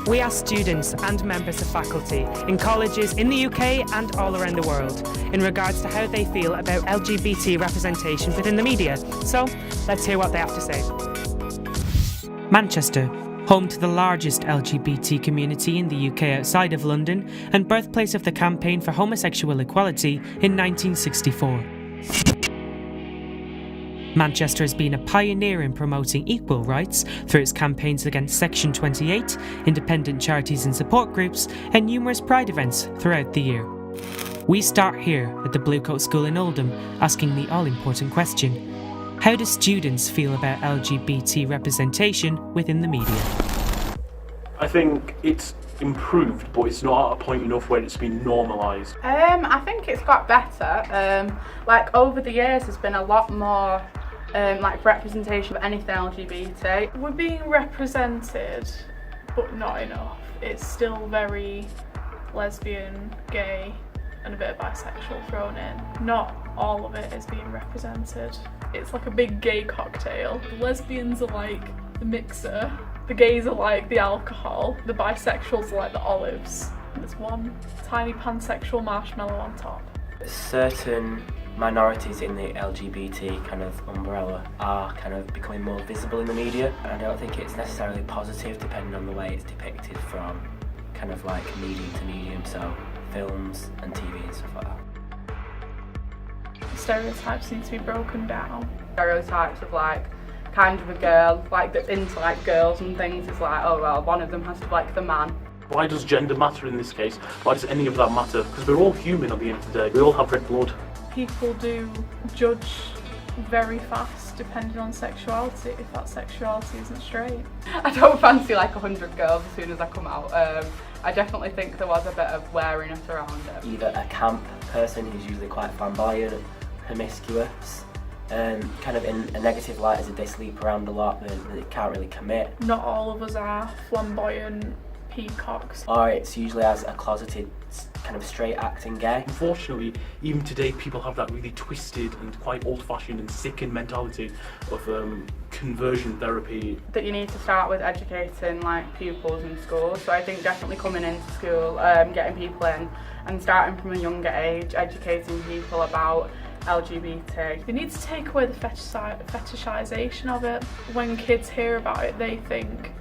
We asked students and members of faculty in colleges in the UK and all around the world in regards to how they feel about LGBT representation within the media. So, let's hear what they have to say. Manchester, home to the largest LGBT community in the UK outside of London and birthplace of the campaign for homosexual equality in 1964. Manchester has been a pioneer in promoting equal rights through its campaigns against Section 28, independent charities and support groups, and numerous pride events throughout the year. We start here at the Bluecoat School in Oldham, asking the all-important question: how do students feel about LGBT representation within the media? I think it's improved, but it's not at a point enough where it's been normalised. I think it's got better. Like over the years, there's been a lot more like representation of anything LGBT. We're being represented, but not enough. It's still very lesbian, gay, and a bit of bisexual thrown in. Not all of it is being represented. It's like a big gay cocktail. The lesbians are like the mixer, the gays are like the alcohol, the bisexuals are like the olives. There's one tiny pansexual marshmallow on top. Certain minorities in the LGBT kind of umbrella are kind of becoming more visible in the media. I don't think it's necessarily positive depending on the way it's depicted from kind of like medium to medium, so films and TV and stuff like that. Stereotypes need to be broken down. Stereotypes of like kind of a girl, like that's into like girls and things, is like, oh well, one of them has to be like the man. Why does gender matter in this case? Why does any of that matter? Because we're all human at the end of the day. We all have red blood. People do judge very fast depending on sexuality, if that sexuality isn't straight. I don't fancy like 100 girls as soon as I come out. I definitely think there was a bit of wariness around it. Either a camp person who's usually quite flamboyant, promiscuous, kind of in a negative light as if they sleep around a lot, they can't really commit. Not all of us are flamboyant peacocks. Or it's usually as a closeted kind of straight acting gay. Unfortunately, even today people have that really twisted and quite old-fashioned and sickened mentality of conversion therapy. That you need to start with educating like pupils in schools. So I think definitely coming into school, getting people in and starting from a younger age, educating people about LGBT. They need to take away the fetishization of it. When kids hear about it, they think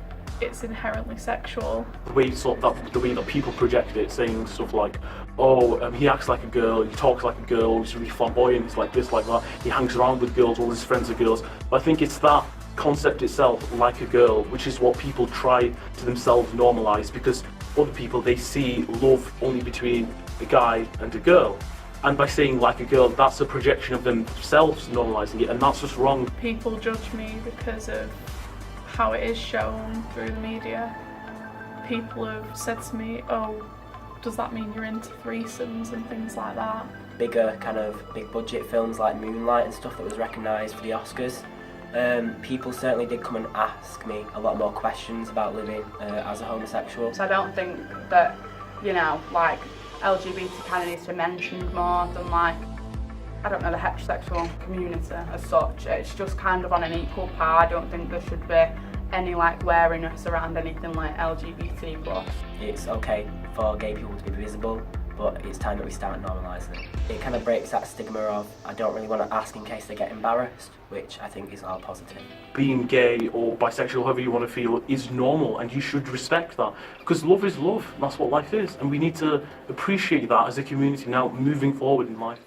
it's inherently sexual. The way that people project it, saying stuff like, oh, he acts like a girl, he talks like a girl, he's really flamboyant, he's like this, like that, he hangs around with girls, all his friends are girls. But I think it's that concept itself, like a girl, which is what people try to themselves normalise, because other people, they see love only between a guy and a girl. And by saying like a girl, that's a projection of themselves normalising it, and that's just wrong. People judge me because of how it is shown through the media. People have said to me, oh, does that mean you're into threesomes and things like that? Bigger kind of big budget films like Moonlight and stuff that was recognised for the Oscars. People certainly did come and ask me a lot more questions about living as a homosexual. So I don't think that, you know, like LGBT kind of needs to be mentioned more than like, I don't know, the heterosexual community as such. It's just kind of on an equal par. I don't think there should be any like wariness around anything like LGBT+. It's okay for gay people to be visible, but it's time that we start normalising it. It kind of breaks that stigma of, I don't really want to ask in case they get embarrassed, which I think is all positive. Being gay or bisexual, however you want to feel, is normal, and you should respect that. Because love is love, that's what life is, and we need to appreciate that as a community now moving forward in life.